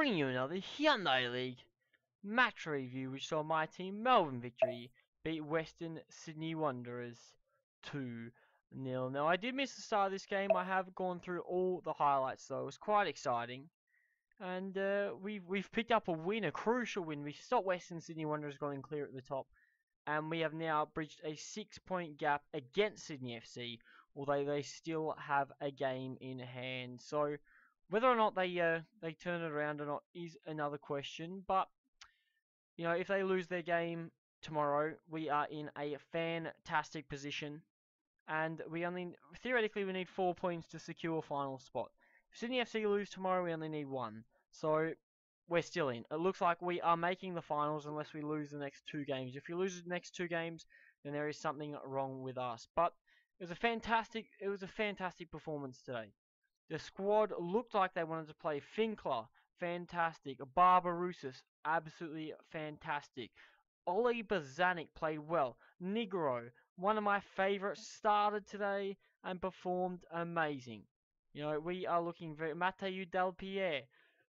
bringing you another Hyundai League match review, which saw my team Melbourne Victory beat Western Sydney Wanderers 2-0. Now, I did miss the start of this game. I have gone through all the highlights, though. It was quite exciting. And we've picked up a win, a crucial win. We stopped Western Sydney Wanderers going clear at the top. And we have now bridged a 6-point gap against Sydney FC, although they still have a game in hand. So, whether or not they turn it around or not is another question. But if they lose their game tomorrow, we are in a fantastic position, and theoretically we need 4 points to secure final spot. If Sydney FC lose tomorrow, we only need 1. So we're still in. It looks like we are making the finals unless we lose the next 2 games. If we lose the next 2 games, then there is something wrong with us. But it was a fantastic performance today. The squad looked like they wanted to play. Finkler, fantastic. Barbarousis, absolutely fantastic. Oli Bozanic played well. Negro, one of my favourites, started today and performed amazing. We are looking very... Mathieu Delpierre.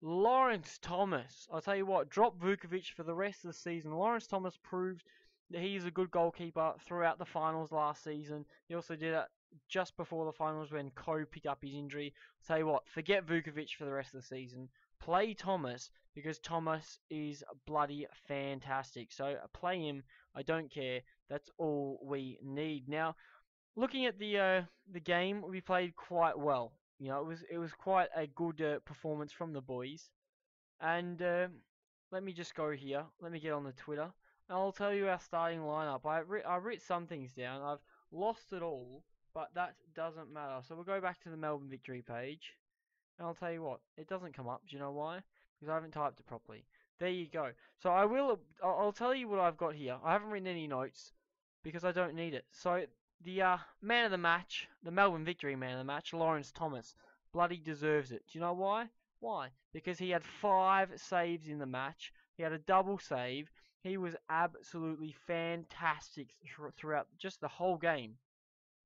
Lawrence Thomas. I'll tell you what, drop Vukovic for the rest of the season. Lawrence Thomas proved that he is a good goalkeeper throughout the finals last season. He also did it just before the finals when Ko picked up his injury. I'll tell you what, forget Vukovic for the rest of the season. Play Thomas, because Thomas is bloody fantastic. So play him. I don't care. That's all we need. Now, looking at the game, we played quite well. It was quite a good performance from the boys. And let me just go here. Let me get on the Twitter. And I'll tell you our starting lineup. I writ some things down. I've lost it all, but that doesn't matter. So we'll go back to the Melbourne Victory page. And I'll tell you what, it doesn't come up. Do you know why? Because I haven't typed it properly. There you go. So I'll tell you what I've got here. I haven't written any notes because I don't need it. So the man of the match, the Melbourne Victory man of the match, Lawrence Thomas, bloody deserves it. Do you know why? Why? Because he had 5 saves in the match. He had a double save. He was absolutely fantastic throughout just the whole game.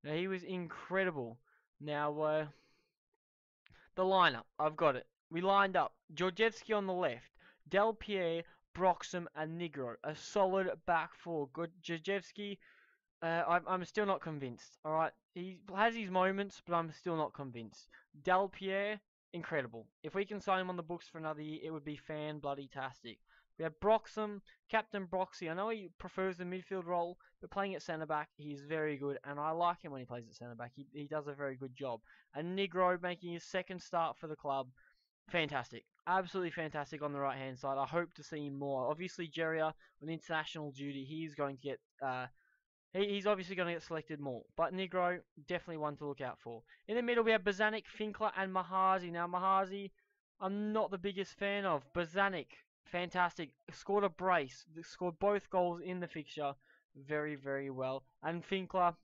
Now, he was incredible. Now, the lineup, I've got it. We lined up Georgievski on the left, Delpierre, Broxham, and Negro. A solid back four. Good Georgievski. I'm still not convinced. All right, he has his moments, but I'm still not convinced. Delpierre, incredible. If we can sign him on the books for another year, it would be fan-bloody-tastic. We have Broxham, Captain Broxy. I know he prefers the midfield role, but playing at centre-back, he's very good, and I like him when he plays at centre-back. He does a very good job. And Negro making his second start for the club. Fantastic. Absolutely fantastic on the right-hand side. I hope to see him more. Obviously, Geria, on international duty, he's going to get... He's obviously going to get selected more. But Negro, definitely one to look out for. In the middle, we have Bozanic, Finkler, and Mahazi. Now, Mahazi, I'm not the biggest fan of. Bozanic, fantastic. Scored a brace. Scored both goals in the fixture. Very, very well. And Finkler,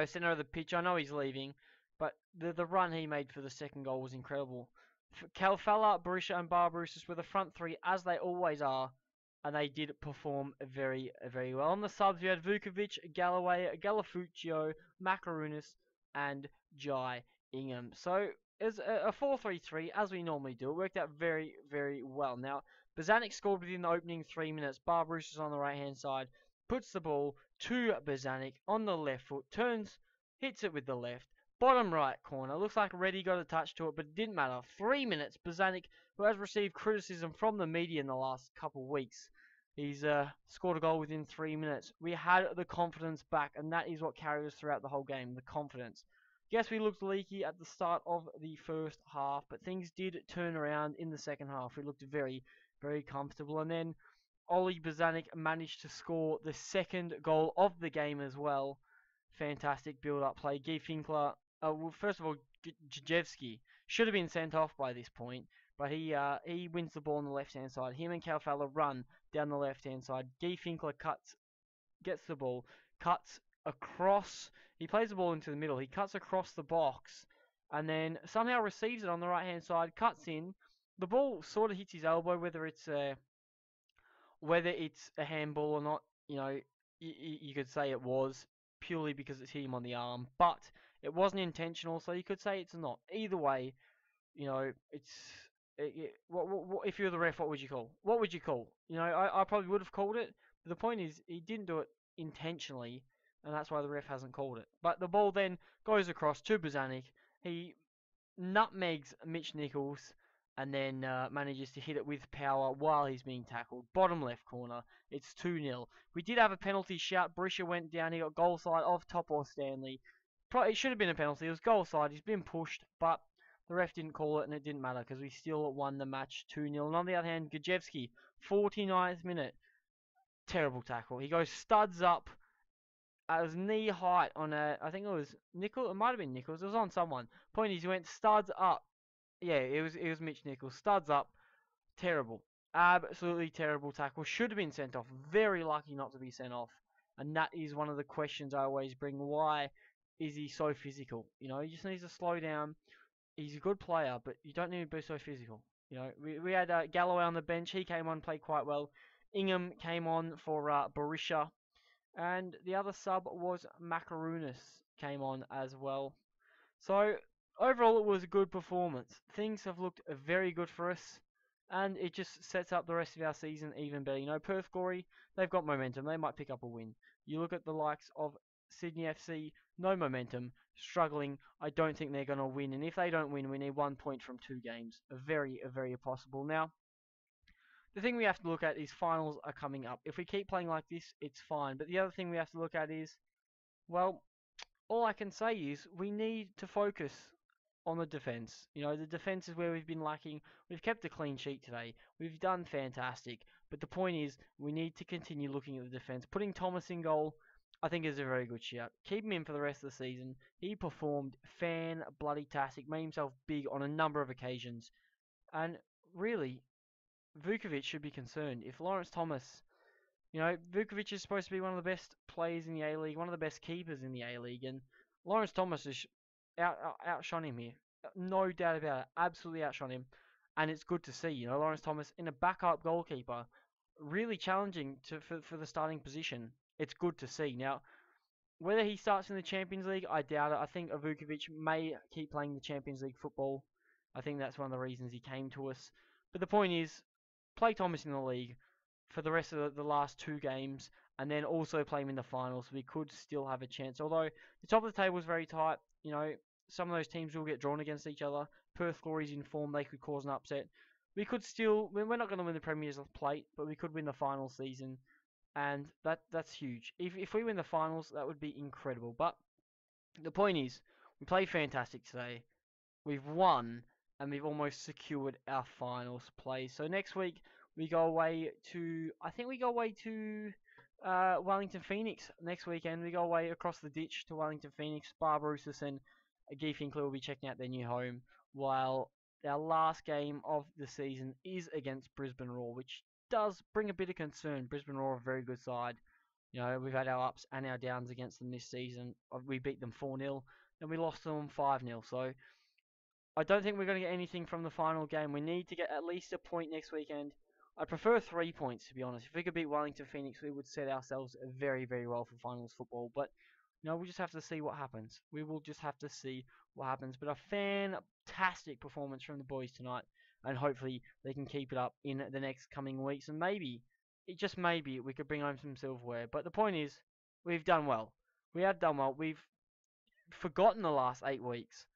center of the pitch. I know he's leaving. But the run he made for the second goal was incredible. Calfella, Berisha, and Barbarousis were the front three, as they always are. And they did perform very, very well. On the subs, we had Vukovic, Galloway, Galafuccio, Macaronis, and Jai Ingham. So, it's a 4-3-3, as we normally do. It worked out very, very well. Now, Bozanic scored within the opening 3 minutes. Barbarousis on the right-hand side, puts the ball to Bozanic on the left foot, turns, hits it with the left. Bottom right corner. Looks like Reddy got a touch to it, but it didn't matter. 3 minutes. Bozanic, who has received criticism from the media in the last couple of weeks, he's scored a goal within 3 minutes. We had the confidence back, and that is what carried us throughout the whole game, the confidence. Yes, we looked leaky at the start of the first half, but things did turn around in the second half. We looked very, very comfortable. And then Oli Bozanic managed to score the second goal of the game as well. Fantastic build-up play. Guy Finkler... well, first of all, Jajewski should have been sent off by this point, but he wins the ball on the left-hand side. Him and Calfella run down the left-hand side. Guy Finkler gets the ball, cuts across. He plays the ball into the middle. He cuts across the box, and then somehow receives it on the right-hand side. Cuts in. The ball sort of hits his elbow, whether it's a handball or not. You could say it was purely because it's hit him on the arm, but it wasn't intentional, so you could say it's not. Either way, it's What if you're the ref? What would you call? What would you call? You know, I probably would have called it. But the point is, he didn't do it intentionally, and that's why the ref hasn't called it. But the ball then goes across to Bozanic. He nutmegs Mitch Nichols, and then manages to hit it with power while he's being tackled. Bottom left corner. It's 2-0. We did have a penalty shout. Berisha went down. He got goal side of Topor Stanley. It should have been a penalty. It was goal side. He's been pushed, but the ref didn't call it, and it didn't matter because we still won the match 2-0. And on the other hand, Gajewski, 49th minute, terrible tackle. He goes studs up. It was knee height on I think it was Nichols. It might have been Nichols. It was on someone. Point is, he went studs up. Yeah, it was Mitch Nichols. Studs up. Terrible. Absolutely terrible tackle. Should have been sent off. Very lucky not to be sent off. And that is one of the questions I always bring. Why is he so physical? You know, he just needs to slow down. He's a good player, but you don't need to be so physical. You know, we had Galloway on the bench. He came on, played quite well. Ingham came on for Berisha. And the other sub was Macaronis, came on as well. So, overall it was a good performance. Things have looked very good for us. And it just sets up the rest of our season even better. You know, Perth Glory, they've got momentum. They might pick up a win. You look at the likes of Sydney FC, no momentum, struggling. I don't think they're going to win. And if they don't win, we need 1 point from 2 games. Very possible. Now, the thing we have to look at is finals are coming up. If we keep playing like this, it's fine. But the other thing we have to look at is, well, all I can say is we need to focus on the defence. You know, the defence is where we've been lacking. We've kept a clean sheet today. We've done fantastic. But the point is, we need to continue looking at the defence. Putting Thomas in goal, I think, is a very good shout. Keep him in for the rest of the season. He performed fan-bloody-tastic, made himself big on a number of occasions. And really, Vukovic should be concerned. If Lawrence Thomas, you know, Vukovic is supposed to be one of the best players in the A-League, one of the best keepers in the A-League, and Lawrence Thomas has outshone him here. No doubt about it. Absolutely outshone him. And it's good to see, you know, Lawrence Thomas in a backup goalkeeper, really challenging for the starting position. It's good to see. Now, whether he starts in the Champions League, I doubt it. I think Vukovic may keep playing the Champions League football. I think that's one of the reasons he came to us. But the point is, play Thomas in the league for the rest of the last 2 games, and then also play him in the finals. So we could still have a chance. Although the top of the table is very tight, you know, some of those teams will get drawn against each other. Perth Glory's in form; they could cause an upset. We could still. We're not going to win the Premier's Plate, but we could win the final season, and that's huge. If we win the finals, that would be incredible. But the point is, we played fantastic today. We've won, and we've almost secured our finals place. So next week we go away to, I think we go away to Wellington Phoenix next weekend. We go away across the ditch to Wellington Phoenix. Barbarouses and Guy Finkler will be checking out their new home, while our last game of the season is against Brisbane Roar, which does bring a bit of concern. Brisbane Roar are a very good side. You know, we've had our ups and our downs against them this season. We beat them 4-0, and we lost them 5-0. So I don't think we're going to get anything from the final game. We need to get at least a point next weekend. I prefer 3 points, to be honest. If we could beat Wellington Phoenix, we would set ourselves very well for finals football. But, you know, we'll just have to see what happens. We will just have to see what happens. But a fantastic performance from the boys tonight. And hopefully they can keep it up in the next coming weeks. And maybe, just maybe, we could bring home some silverware. But the point is, we've done well. We have done well. We've forgotten the last 8 weeks.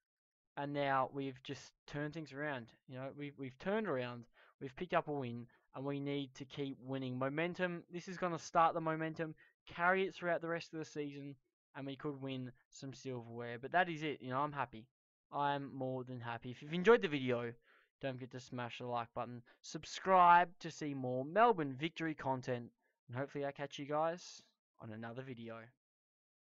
And now we've just turned things around. You know, we've turned around. We've picked up a win, and we need to keep winning. Momentum. This is going to start the momentum, carry it throughout the rest of the season, and we could win some silverware. But that is it. You know, I'm happy. I'm more than happy. If you've enjoyed the video, don't forget to smash the like button. Subscribe to see more Melbourne victory content, and hopefully I catch you guys on another video.